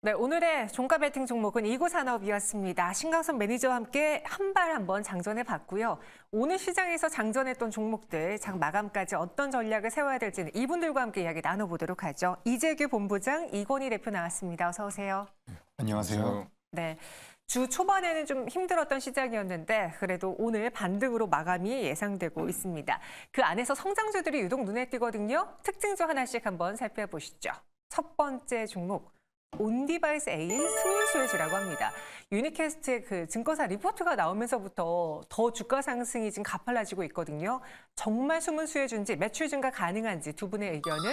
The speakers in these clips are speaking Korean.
네, 오늘의 종가 베팅 종목은 이고산업이었습니다. 신강선 매니저와 함께 한 발 한번 장전해 봤고요. 오늘 시장에서 장전했던 종목들 장 마감까지 어떤 전략을 세워야 될지는 이분들과 함께 이야기 나눠보도록 하죠. 이재규 본부장, 이건희 대표 나왔습니다. 어서 오세요. 안녕하세요. 네, 주 초반에는 좀 힘들었던 시장이었는데 그래도 오늘 반등으로 마감이 예상되고 있습니다. 그 안에서 성장주들이 유독 눈에 띄거든요. 특징주 하나씩 한번 살펴보시죠. 첫 번째 종목. 온디바이스 A 스물스웨즈라고 합니다. 유니캐스트의 그 증권사 리포트가 나오면서부터 더 주가 상승이 지금 가팔라지고 있거든요. 정말 스물스웨즈인지 매출 증가 가능한지 두 분의 의견은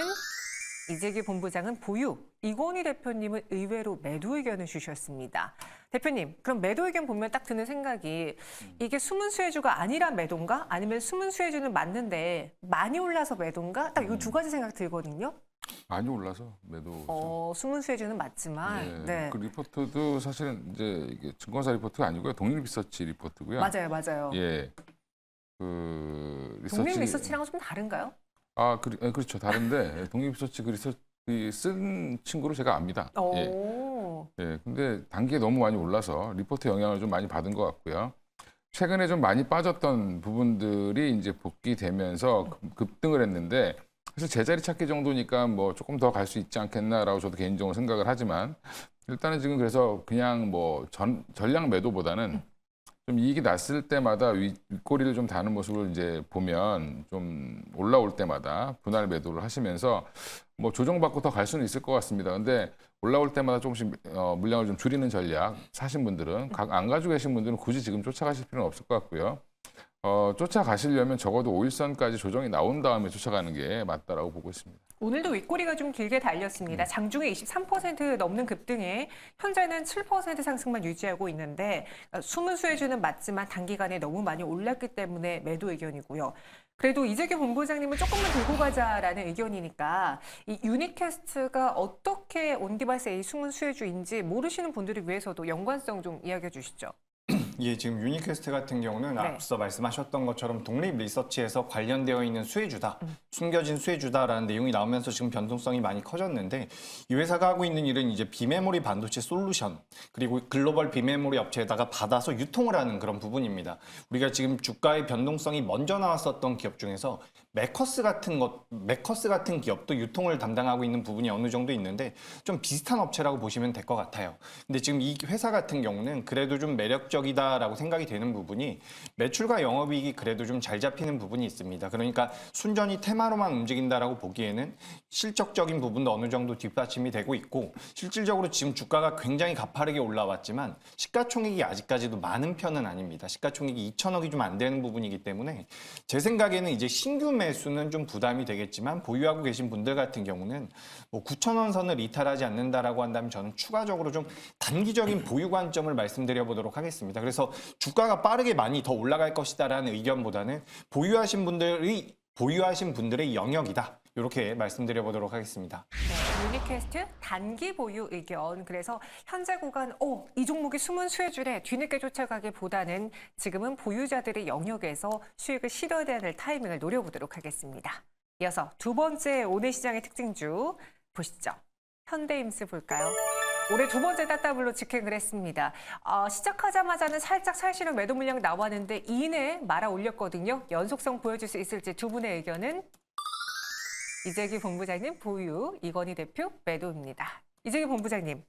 이재규 본부장은 보유, 이건희 대표님은 의외로 매도 의견을 주셨습니다. 대표님, 그럼 매도 의견 보면 딱 드는 생각이 이게 숨은수혜주가 아니라 매도인가? 아니면 숨은수혜주는 맞는데 많이 올라서 매도인가? 딱 이 두 가지 생각 들거든요. 많이 올라서 매도. 숨은수혜주는 맞지만, 네. 그 리포트도 사실은 이제 이게 증권사 리포트가 아니고요. 독립리서치 리포트고요. 맞아요, 맞아요. 예. 그 리서치. 독립리서치랑은 좀 다른가요? 그렇죠. 다른데 독립리서치 그 리서치 쓴 친구를 제가 압니다. 예. 예. 근데 단기에 너무 많이 올라서 리포트 영향을 좀 많이 받은 것 같고요. 최근에 좀 많이 빠졌던 부분들이 이제 복귀되면서 급등을 했는데 그래서 제자리 찾기 정도니까 뭐 조금 더 갈 수 있지 않겠나라고 저도 개인적으로 생각을 하지만 일단은 지금 그래서 그냥 뭐 전량 매도보다는 좀 이익이 났을 때마다 윗꼬리를 좀 다는 모습을 이제 보면 좀 올라올 때마다 분할 매도를 하시면서 뭐 조정받고 더 갈 수는 있을 것 같습니다. 근데 올라올 때마다 조금씩 물량을 좀 줄이는 전략 사신 분들은 안 가지고 계신 분들은 굳이 지금 쫓아가실 필요는 없을 것 같고요. 쫓아가시려면 적어도 5일선까지 조정이 나온 다음에 쫓아가는 게 맞다라고 보고 있습니다. 오늘도 윗꼬리가 좀 길게 달렸습니다. 장중에 23% 넘는 급등에 현재는 7% 상승만 유지하고 있는데 숨은 수혜주는 맞지만 단기간에 너무 많이 올랐기 때문에 매도 의견이고요. 그래도 이재규 본부장님은 조금만 들고 가자라는 의견이니까 이 유니캐스트가 어떻게 온디바이스 A 숨은 수혜주인지 모르시는 분들을 위해서도 연관성 좀 이야기해 주시죠. 예, 지금 유니퀘스트 같은 경우는 앞서 말씀하셨던 것처럼 독립 리서치에서 관련되어 있는 수혜주다, 숨겨진 수혜주다라는 내용이 나오면서 지금 변동성이 많이 커졌는데 이 회사가 하고 있는 일은 이제 비메모리 반도체 솔루션 그리고 글로벌 비메모리 업체에다가 받아서 유통을 하는 그런 부분입니다. 우리가 지금 주가의 변동성이 먼저 나왔었던 기업 중에서 메커스 같은 기업도 유통을 담당하고 있는 부분이 어느 정도 있는데 좀 비슷한 업체라고 보시면 될 것 같아요. 근데 지금 이 회사 같은 경우는 그래도 좀 매력적이다라고 생각이 되는 부분이 매출과 영업이익이 그래도 좀 잘 잡히는 부분이 있습니다. 그러니까 순전히 테마로만 움직인다라고 보기에는 실적적인 부분도 어느 정도 뒷받침이 되고 있고 실질적으로 지금 주가가 굉장히 가파르게 올라왔지만 시가총액이 아직까지도 많은 편은 아닙니다. 시가총액이 2천억이 좀 안 되는 부분이기 때문에 제 생각에는 이제 신규 매수는 좀 부담이 되겠지만 보유하고 계신 분들 같은 경우는 뭐 9,000원 선을 이탈하지 않는다라고 한다면 저는 추가적으로 좀 단기적인 보유 관점을 말씀드려 보도록 하겠습니다. 그래서 주가가 빠르게 많이 더 올라갈 것이다라는 의견보다는 보유하신 분들의 영역이다. 이렇게 말씀드려 보도록 하겠습니다. 네, 유니캐스트 단기 보유 의견. 그래서 현재 구간, 이 종목이 숨은 수혜주래 뒤늦게 쫓아가기보다는 지금은 보유자들의 영역에서 수익을 실어야 될 타이밍을 노려보도록 하겠습니다. 이어서 두 번째 오늘 시장의 특징주 보시죠. 현대임스 볼까요? 올해 두 번째 따따블로 직행을 했습니다. 시작하자마자는 살짝 살시는 매도 물량 나왔는데 이내 말아 올렸거든요. 연속성 보여줄 수 있을지 두 분의 의견은 이재규 본부장님 보유, 이건희 대표 매도입니다. 이재규 본부장님,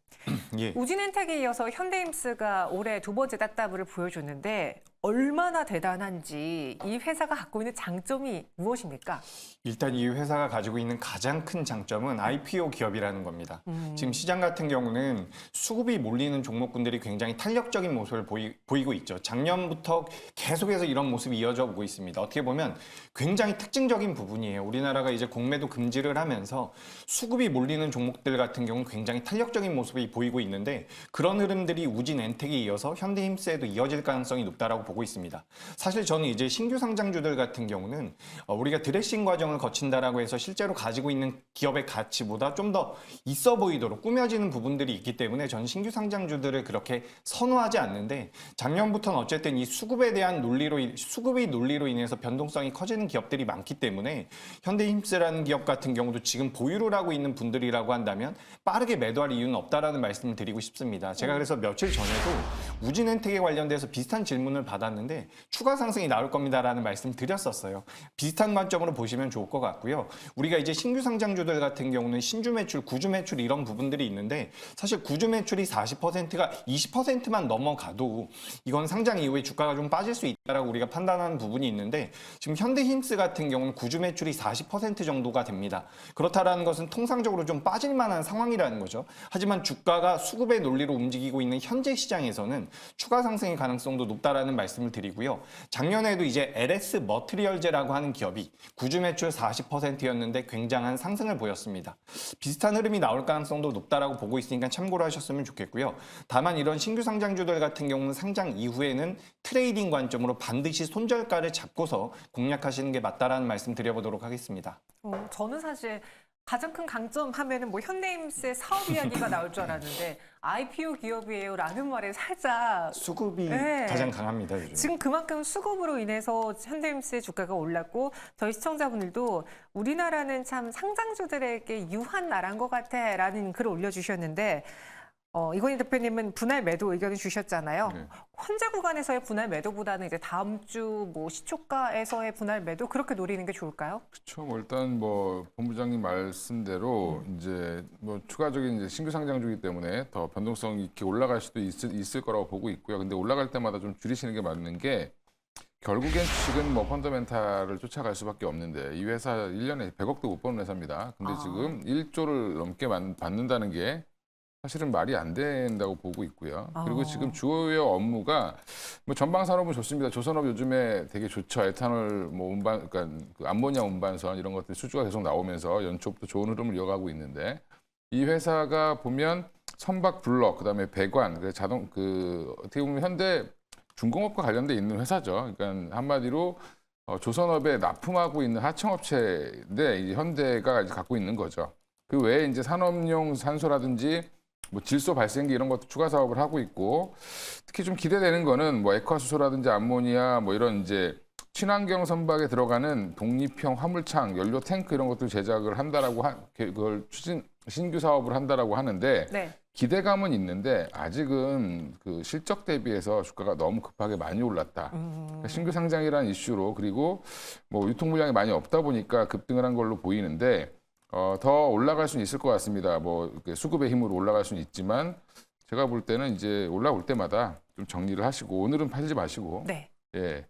예. 우진엔텍에 이어서 현대임스가 올해 두 번째 따따블을 보여줬는데 얼마나 대단한지 이 회사가 갖고 있는 장점이 무엇입니까? 일단 이 회사가 가지고 있는 가장 큰 장점은 IPO 기업이라는 겁니다. 지금 시장 같은 경우는 수급이 몰리는 종목군들이 굉장히 탄력적인 모습을 보이고 있죠. 작년부터 계속해서 이런 모습이 이어져 오고 있습니다. 어떻게 보면 굉장히 특징적인 부분이에요. 우리나라가 이제 공매도 금지를 하면서 수급이 몰리는 종목들 같은 경우는 굉장히 탄력적인 모습이 보이고 있는데 그런 흐름들이 우진엔텍에 이어서 현대힘스에도 이어질 가능성이 높다라고 보고 보고 있습니다. 사실 저는 이제 신규 상장주들 같은 경우는 우리가 드레싱 과정을 거친다라고 해서 실제로 가지고 있는 기업의 가치보다 좀 더 있어 보이도록 꾸며지는 부분들이 있기 때문에 저는 신규 상장주들을 그렇게 선호하지 않는데, 작년부터는 어쨌든 이 수급에 대한 수급의 논리로 인해서 변동성이 커지는 기업들이 많기 때문에 현대힘스라는 기업 같은 경우도 지금 보유를 하고 있는 분들이라고 한다면 빠르게 매도할 이유는 없다라는 말씀을 드리고 싶습니다. 제가 그래서 며칠 전에도 우진엔텍에 관련돼서 비슷한 질문을 받았는데 추가 상승이 나올 겁니다라는 말씀 드렸었어요. 비슷한 관점으로 보시면 좋을 것 같고요. 우리가 이제 신규 상장주들 같은 경우는 신주 매출, 구주 매출 이런 부분들이 있는데, 사실 구주 매출이 40%가 20%만 넘어가도 이건 상장 이후에 주가가 좀 빠질 수 있다라고 우리가 판단하는 부분이 있는데, 지금 현대힘스 같은 경우는 구주 매출이 40% 정도가 됩니다. 그렇다라는 것은 통상적으로 좀 빠질 만한 상황이라는 거죠. 하지만 주가가 수급의 논리로 움직이고 있는 현재 시장에서는 추가 상승의 가능성도 높다라는 말씀을 드리고요. 작년에도 이제 LS 머티리얼즈라고 하는 기업이 구주 매출 40%였는데 굉장한 상승을 보였습니다. 비슷한 흐름이 나올 가능성도 높다라고 보고 있으니까 참고를 하셨으면 좋겠고요. 다만 이런 신규 상장주들 같은 경우는 상장 이후에는 트레이딩 관점으로 반드시 손절가를 잡고서 공략하시는 게 맞다라는 말씀 드려보도록 하겠습니다. 저는 사실 가장 큰 강점 하면은 뭐 현대힘스의 사업 이야기가 나올 줄 알았는데 IPO 기업이에요라는 말에 살짝 수급이 네. 가장 강합니다. 요즘. 지금 그만큼 수급으로 인해서 현대힘스의 주가가 올랐고, 저희 시청자분들도 우리나라는 참 상장주들에게 유한 나라인 것 같아라는 글을 올려주셨는데, 이건희 대표님은 분할 매도 의견을 주셨잖아요. 네. 현재 구간에서의 분할 매도보다는 이제 다음 주 뭐 시초가에서의 분할 매도 그렇게 노리는 게 좋을까요? 그렇죠. 뭐 일단 뭐 본부장님 말씀대로 이제 뭐 추가적인 이제 신규 상장주기 때문에 더 변동성 있게 올라갈 수도 있을 거라고 보고 있고요. 근데 올라갈 때마다 좀 줄이시는 게 맞는 게, 결국엔 주식은 뭐 펀더멘탈을 쫓아갈 수밖에 없는데 이 회사 1년에 100억도 못 버는 회사입니다. 근데 지금 1조를 넘게 받는다는 게 사실은 말이 안 된다고 보고 있고요. 그리고 지금 주요 업무가 뭐 전방 산업은 좋습니다. 조선업 요즘에 되게 좋죠. 에탄올 뭐 그러니까 그 암모니아 운반선 이런 것들 수주가 계속 나오면서 연초부터 좋은 흐름을 이어가고 있는데, 이 회사가 보면 선박 블럭, 그다음에 배관, 어떻게 보면 현대 중공업과 관련돼 있는 회사죠. 그러니까 한마디로 조선업에 납품하고 있는 하청업체인데 이제 현대가 이제 갖고 있는 거죠. 그 외에 이제 산업용 산소라든지 뭐 질소 발생기 이런 것도 추가 사업을 하고 있고, 특히 좀 기대되는 거는 뭐 액화수소라든지 암모니아 뭐 이런 이제 친환경 선박에 들어가는 독립형 화물창, 연료 탱크 이런 것들 제작을 한다라고 그걸 신규 사업을 한다라고 하는데, 네. 기대감은 있는데 아직은 그 실적 대비해서 주가가 너무 급하게 많이 올랐다. 그러니까 신규 상장이라는 이슈로, 그리고 뭐 유통 물량이 많이 없다 보니까 급등을 한 걸로 보이는데, 더 올라갈 수는 있을 것 같습니다. 뭐 수급의 힘으로 올라갈 수는 있지만, 제가 볼 때는 이제 올라올 때마다 좀 정리를 하시고, 오늘은 팔지 마시고, 네. 예,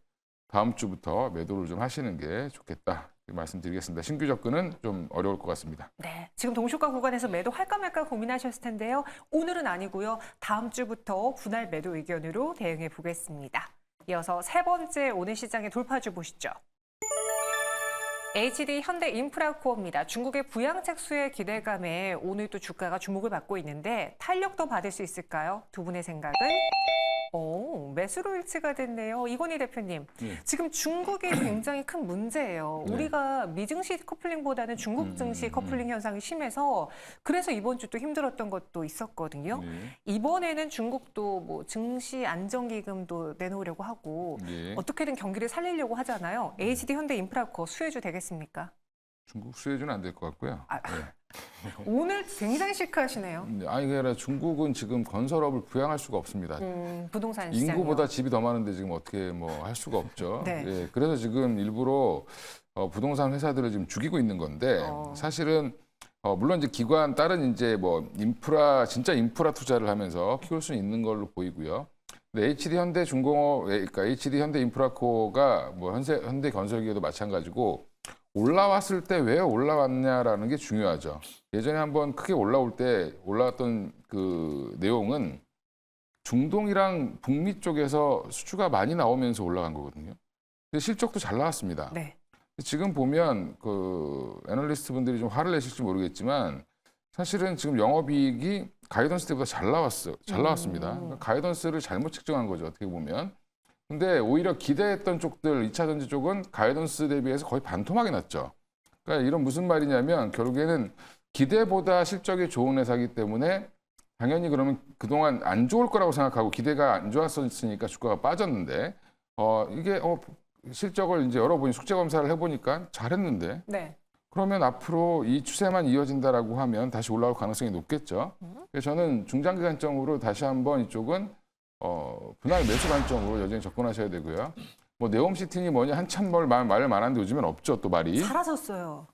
다음 주부터 매도를 좀 하시는 게 좋겠다 말씀드리겠습니다. 신규 접근은 좀 어려울 것 같습니다. 네, 지금 동시가 구간에서 매도할까 말까 고민하셨을 텐데요. 오늘은 아니고요. 다음 주부터 분할 매도 의견으로 대응해 보겠습니다. 이어서 세 번째 오늘 시장의 돌파주 보시죠. HD 현대인프라코어입니다. 중국의 부양책 수혜 기대감에 오늘 또 주가가 주목을 받고 있는데 탄력도 받을 수 있을까요? 두 분의 생각은? 매수로 일치가 됐네요. 이건희 대표님, 네. 지금 중국이 굉장히 큰 문제예요. 네. 우리가 미증시 커플링보다는 중국 증시 커플링 현상이 심해서 그래서 이번 주 또 힘들었던 것도 있었거든요. 네. 이번에는 중국도 뭐 증시 안정기금도 내놓으려고 하고 네. 어떻게든 경기를 살리려고 하잖아요. HD 현대인프라코어 수혜주 되겠습니까? 중국 수혜주는 안 될 것 같고요. 네. 오늘 굉장히 시크하시네요. 아니 그게 아니라 중국은 지금 건설업을 부양할 수가 없습니다. 부동산 시장이요. 인구보다 집이 더 많은데 지금 어떻게 뭐 할 수가 없죠. 네. 예, 그래서 지금 일부러 부동산 회사들을 지금 죽이고 있는 건데, 사실은 물론 이제 기관 다른 이제 뭐 진짜 인프라 투자를 하면서 키울 수 있는 걸로 보이고요. 근데 HD 현대중공업, 그러니까 HD 현대인프라코어가 뭐 현대건설기에도 마찬가지고, 올라왔을 때 왜 올라왔냐라는 게 중요하죠. 예전에 한번 크게 올라왔던 그 내용은 중동이랑 북미 쪽에서 수주가 많이 나오면서 올라간 거거든요. 근데 실적도 잘 나왔습니다. 네. 지금 보면 그 애널리스트 분들이 좀 화를 내실지 모르겠지만, 사실은 지금 영업이익이 가이던스 때보다 잘 나왔습니다. 그러니까 가이던스를 잘못 측정한 거죠, 어떻게 보면. 근데 오히려 기대했던 쪽들, 2차 전지 쪽은 가이던스 대비해서 거의 반토막이 났죠. 그러니까 이런 무슨 말이냐면 결국에는 기대보다 실적이 좋은 회사이기 때문에 당연히 그러면 그동안 안 좋을 거라고 생각하고 기대가 안 좋았으니까 주가가 빠졌는데 이게 실적을 이제 여러 번 숙제 검사를 해보니까 잘했는데 네. 그러면 앞으로 이 추세만 이어진다라고 하면 다시 올라올 가능성이 높겠죠. 그래서 저는 중장기 관점으로 다시 한번 이쪽은 분할 매수 관점으로 여전히 접근하셔야 되고요. 뭐 네옴시티니 뭐니 한참 말을 많았는데 요즘엔 없죠, 또 말이. 사라졌어요.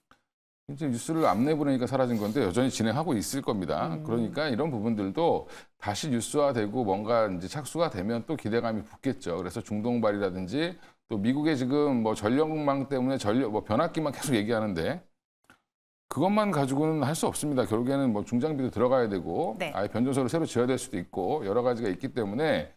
이제 뉴스를 안 내보내니까 사라진 건데 여전히 진행하고 있을 겁니다. 그러니까 이런 부분들도 다시 뉴스화되고 뭔가 이제 착수가 되면 또 기대감이 붙겠죠. 그래서 중동발이라든지 또 미국의 지금 뭐 전력망 때문에 변압기만 계속 얘기하는데 그것만 가지고는 할 수 없습니다. 결국에는 뭐 중장비도 들어가야 되고 네. 아예 변전소를 새로 지어야 될 수도 있고 여러 가지가 있기 때문에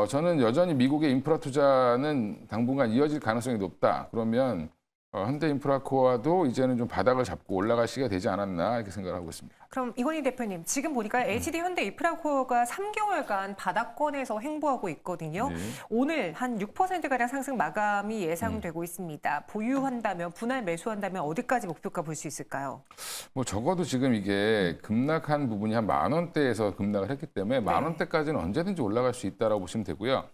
저는 여전히 미국의 인프라 투자는 당분간 이어질 가능성이 높다. 그러면 현대인프라코어도 이제는 좀 바닥을 잡고 올라갈 시기가 되지 않았나 이렇게 생각을 하고 있습니다. 그럼 이건희 대표님, 지금 보니까 HD 현대인프라코어가 3개월간 바닥권에서 횡보하고 있거든요. 네. 오늘 한 6%가량 상승 마감이 예상되고 있습니다. 보유한다면, 분할 매수한다면 어디까지 목표가 볼 수 있을까요? 뭐 적어도 지금 이게 급락한 부분이 한 10,000원대에서 급락을 했기 때문에 10,000원대까지는 언제든지 올라갈 수 있다라고 보시면 되고요.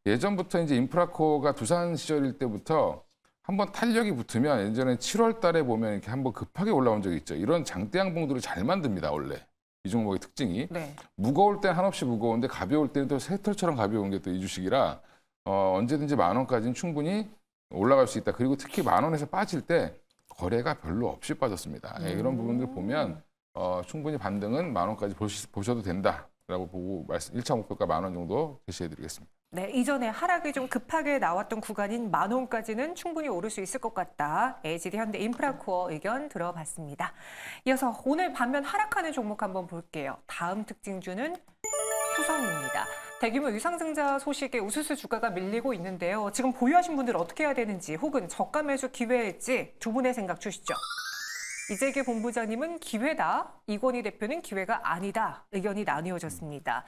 예전부터 이제 인프라코어가 두산 시절일 때부터 한번 탄력이 붙으면 예전에 7월 달에 보면 이렇게 한번 급하게 올라온 적이 있죠. 이런 장대 양봉들을 잘 만듭니다, 원래. 이 종목의 특징이. 네. 무거울 때 한없이 무거운데 가벼울 때는 또 새털처럼 가벼운 게 또 이 주식이라 언제든지 10,000원까지는 충분히 올라갈 수 있다. 그리고 특히 10,000원에서 빠질 때 거래가 별로 없이 빠졌습니다. 예, 이런 부분들 보면 충분히 반등은 10,000원까지 보셔도 된다라고 보고 1차 목표가 10,000원 정도 제시해드리겠습니다. 네, 이전에 하락이 좀 급하게 나왔던 구간인 10,000원까지는 충분히 오를 수 있을 것 같다. HD 현대인프라코어 의견 들어봤습니다. 이어서 오늘 반면 하락하는 종목 한번 볼게요. 다음 특징주는 후성입니다. 대규모 유상증자 소식에 우수수 주가가 밀리고 있는데요. 지금 보유하신 분들 어떻게 해야 되는지 혹은 저가 매수 기회일지 두 분의 생각 주시죠. 이재규 본부장님은 기회다. 이건희 대표는 기회가 아니다. 의견이 나뉘어졌습니다.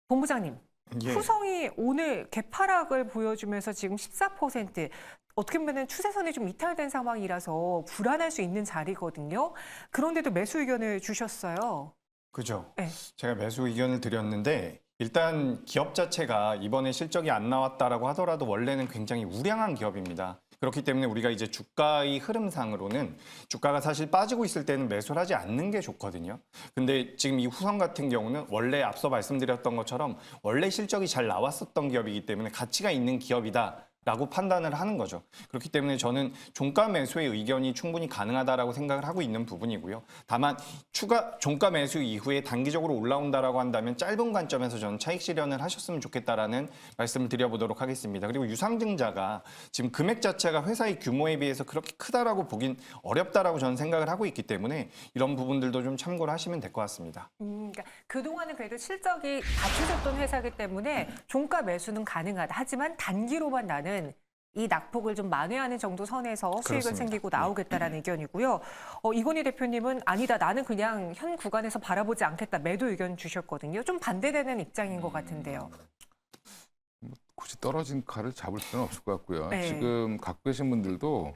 본부장님. 예. 후성이 오늘 개파락을 보여주면서 지금 14% 어떻게 보면 추세선이 좀 이탈된 상황이라서 불안할 수 있는 자리거든요. 그런데도 매수 의견을 주셨어요. 그죠. 네. 제가 매수 의견을 드렸는데 일단 기업 자체가 이번에 실적이 안 나왔다라고 하더라도 원래는 굉장히 우량한 기업입니다. 그렇기 때문에 우리가 이제 주가의 흐름상으로는 주가가 사실 빠지고 있을 때는 매수를 하지 않는 게 좋거든요. 근데 지금 이 후성 같은 경우는 원래 앞서 말씀드렸던 것처럼 원래 실적이 잘 나왔었던 기업이기 때문에 가치가 있는 기업이다. 라고 판단을 하는 거죠. 그렇기 때문에 저는 종가 매수의 의견이 충분히 가능하다라고 생각을 하고 있는 부분이고요. 다만 추가 종가 매수 이후에 단기적으로 올라온다라고 한다면 짧은 관점에서 저는 차익 실현을 하셨으면 좋겠다라는 말씀을 드려보도록 하겠습니다. 그리고 유상증자가 지금 금액 자체가 회사의 규모에 비해서 그렇게 크다라고 보긴 어렵다라고 저는 생각을 하고 있기 때문에 이런 부분들도 좀 참고를 하시면 될 것 같습니다. 그러니까 그동안은 그래도 실적이 갖춰졌던 회사이기 때문에 종가 매수는 가능하다. 하지만 단기로만 나는 이 낙폭을 좀 만회하는 정도 선에서 수익을 그렇습니다. 챙기고 나오겠다라는 의견이고요. 이건희 대표님은 아니다. 나는 그냥 현 구간에서 바라보지 않겠다. 매도 의견 주셨거든요. 좀 반대되는 입장인 것 같은데요. 굳이 떨어진 칼을 잡을 필요는 없을 것 같고요. 네. 지금 갖고 계신 분들도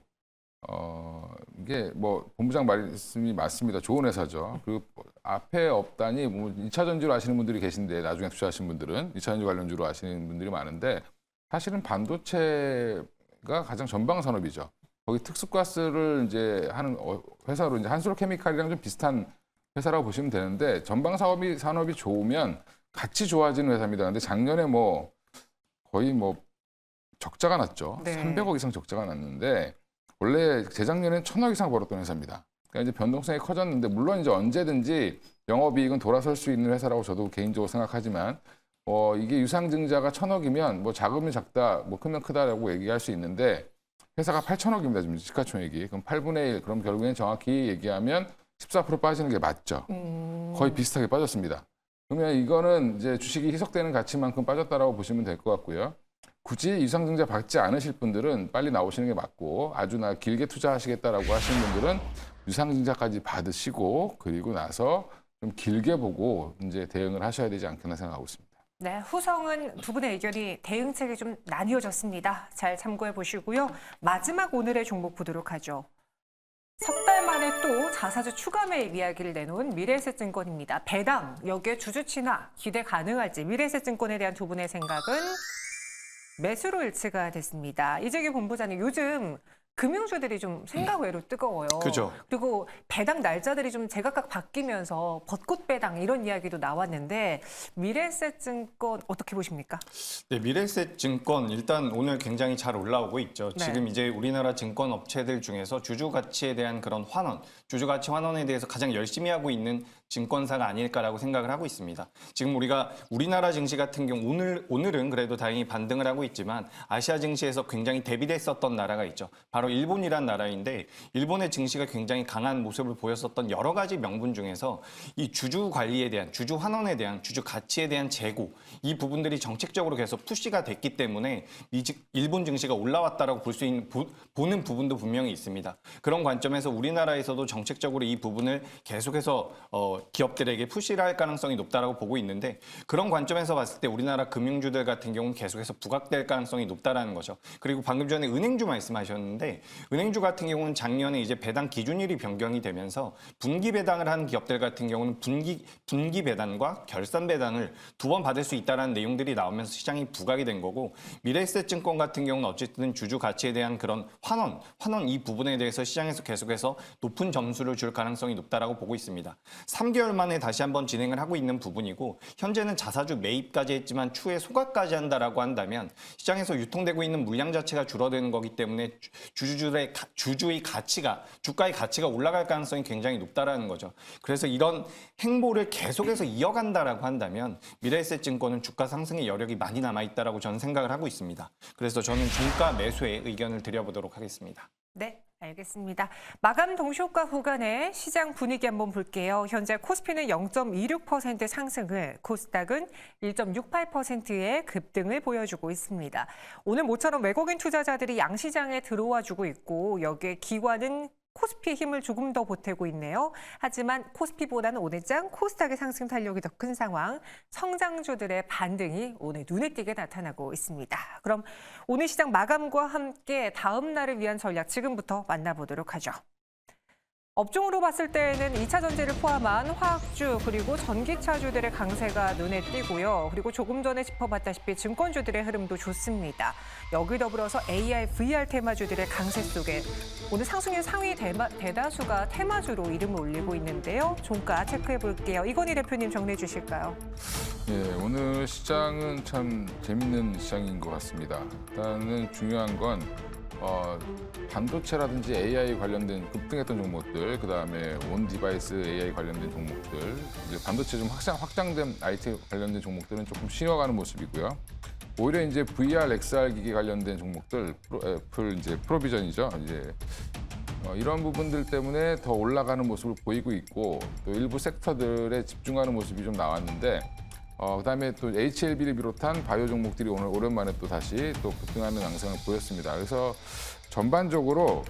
이게 뭐 본부장 말씀이 맞습니다. 좋은 회사죠. 그리고 앞에 없다니 뭐 2차 전지로 아시는 분들이 계신데 나중에 투자하신 분들은 2차 전지 관련주로 아시는 분들이 많은데 사실은 반도체가 가장 전방 산업이죠. 거기 특수가스를 이제 하는 회사로 이제 한솔케미칼이랑 좀 비슷한 회사라고 보시면 되는데 전방 산업이 좋으면 같이 좋아지는 회사입니다. 근데 작년에 뭐 거의 뭐 적자가 났죠. 네. 300억 이상 적자가 났는데 원래 재작년엔 1,000억 이상 벌었던 회사입니다. 그러니까 이제 변동성이 커졌는데 물론 이제 언제든지 영업이익은 돌아설 수 있는 회사라고 저도 개인적으로 생각하지만 이게 유상증자가 1,000억이면 뭐 작으면 작다, 뭐 크면 크다라고 얘기할 수 있는데 회사가 8,000억입니다. 지금 시가총액이. 그럼 8분의 1. 그럼 결국엔 정확히 얘기하면 14% 빠지는 게 맞죠. 거의 비슷하게 빠졌습니다. 그러면 이거는 이제 주식이 희석되는 가치만큼 빠졌다라고 보시면 될 것 같고요. 굳이 유상증자 받지 않으실 분들은 빨리 나오시는 게 맞고 아주 길게 투자하시겠다라고 하시는 분들은 유상증자까지 받으시고 그리고 나서 좀 길게 보고 이제 대응을 하셔야 되지 않겠나 생각하고 있습니다. 네, 후성은 두 분의 의견이 대응책이 좀 나뉘어졌습니다. 잘 참고해 보시고요. 마지막 오늘의 종목 보도록 하죠. 석 달 만에 또 자사주 추가 매입 이야기를 내놓은 미래에셋증권입니다. 배당, 여기에 주주 친화 기대 가능할지 미래에셋증권에 대한 두 분의 생각은 매수로 일치가 됐습니다. 이재규 본부장님, 요즘 금융주들이 좀 생각 외로 뜨거워요. 그죠. 그리고 배당 날짜들이 좀 제각각 바뀌면서 벚꽃 배당 이런 이야기도 나왔는데 미래에셋증권 어떻게 보십니까? 네, 미래에셋증권 일단 오늘 굉장히 잘 올라오고 있죠. 네. 지금 이제 우리나라 증권 업체들 중에서 주주 가치에 대한 그런 환원, 주주 가치 환원에 대해서 가장 열심히 하고 있는 증권사가 아닐까라고 생각을 하고 있습니다. 지금 우리가 우리나라 증시 같은 경우 오늘은 그래도 다행히 반등을 하고 있지만 아시아 증시에서 굉장히 대비됐었던 나라가 있죠. 바로 일본이란 나라인데 일본의 증시가 굉장히 강한 모습을 보였었던 여러 가지 명분 중에서 이 주주 관리에 대한 주주 환원에 대한 주주 가치에 대한 재고 이 부분들이 정책적으로 계속 푸시가 됐기 때문에 일본 증시가 올라왔다라고 보는 부분도 분명히 있습니다. 그런 관점에서 우리나라에서도 정책적으로 이 부분을 계속해서 기업들에게 푸시를 할 가능성이 높다라고 보고 있는데 그런 관점에서 봤을 때 우리나라 금융주들 같은 경우는 계속해서 부각될 가능성이 높다라는 거죠. 그리고 방금 전에 은행주 말씀하셨는데 은행주 같은 경우는 작년에 이제 배당 기준일이 변경이 되면서 분기 배당을 하는 기업들 같은 경우는 분기 배당과 결산 배당을 두 번 받을 수 있다라는 내용들이 나오면서 시장이 부각이 된 거고 미래에셋증권 같은 경우는 어쨌든 주주 가치에 대한 그런 환원 이 부분에 대해서 시장에서 계속해서 높은 점수를 줄 가능성이 높다라고 보고 있습니다. 3개월 만에 다시 한번 진행을 하고 있는 부분이고 현재는 자사주 매입까지 했지만 추후에 소각까지 한다라고 한다면 시장에서 유통되고 있는 물량 자체가 줄어드는 거기 때문에 주주의 가치가 주가의 가치가 올라갈 가능성이 굉장히 높다라는 거죠. 그래서 이런 행보를 계속해서 이어간다라고 한다면 미래에셋증권은 주가 상승의 여력이 많이 남아 있다라고 저는 생각을 하고 있습니다. 그래서 저는 종가 매수에 의견을 드려보도록 하겠습니다. 네, 알겠습니다. 마감 동시효과 후간의 시장 분위기 한번 볼게요. 현재 코스피는 0.26% 상승을, 코스닥은 1.68%의 급등을 보여주고 있습니다. 오늘 모처럼 외국인 투자자들이 양시장에 들어와 주고 있고 여기에 기관은 코스피의 힘을 조금 더 보태고 있네요. 하지만 코스피보다는 오늘장 코스닥의 상승 탄력이 더 큰 상황, 성장주들의 반등이 오늘 눈에 띄게 나타나고 있습니다. 그럼 오늘 시장 마감과 함께 다음 날을 위한 전략 지금부터 만나보도록 하죠. 업종으로 봤을 때에는 2차 전지를 포함한 화학주 그리고 전기차주들의 강세가 눈에 띄고요. 그리고 조금 전에 짚어봤다시피 증권주들의 흐름도 좋습니다. 여기 더불어서 AR, VR 테마주들의 강세 속에 오늘 상승률 상위 대다수가 테마주로 이름을 올리고 있는데요. 종가 체크해 볼게요. 이건희 대표님 정리해 주실까요? 예, 오늘 시장은 참 재밌는 시장인 것 같습니다. 일단은 중요한 건 반도체라든지 AI 관련된 급등했던 종목들, 그다음에 온 디바이스 AI 관련된 종목들, 이제 반도체 좀 확장된 IT 관련된 종목들은 조금 쉬어가는 모습이고요. 오히려 이제 VR, XR 기기 관련된 종목들, 이제 프로비전이죠. 이제 이런 부분들 때문에 더 올라가는 모습을 보이고 있고 또 일부 섹터들에 집중하는 모습이 좀 나왔는데. 그다음에 또 HLB를 비롯한 바이오 종목들이 오늘 오랜만에 또 다시 또 급등하는 양상을 보였습니다. 그래서 전반적으로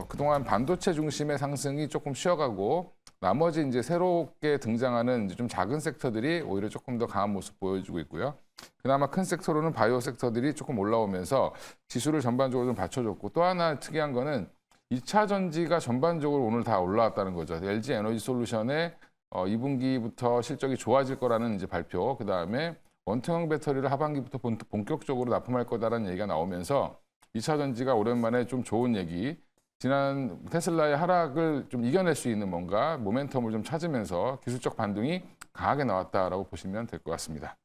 그동안 반도체 중심의 상승이 조금 쉬어가고 나머지 이제 새롭게 등장하는 이제 좀 작은 섹터들이 오히려 조금 더 강한 모습 보여주고 있고요. 그나마 큰 섹터로는 바이오 섹터들이 조금 올라오면서 지수를 전반적으로 좀 받쳐줬고 또 하나 특이한 거는 2차 전지가 전반적으로 오늘 다 올라왔다는 거죠. LG 에너지 솔루션의 2분기부터 실적이 좋아질 거라는 이제 발표, 그 다음에 원통형 배터리를 하반기부터 본격적으로 납품할 거다라는 얘기가 나오면서 2차 전지가 오랜만에 좀 좋은 얘기, 지난 테슬라의 하락을 좀 이겨낼 수 있는 뭔가 모멘텀을 좀 찾으면서 기술적 반등이 강하게 나왔다라고 보시면 될 것 같습니다.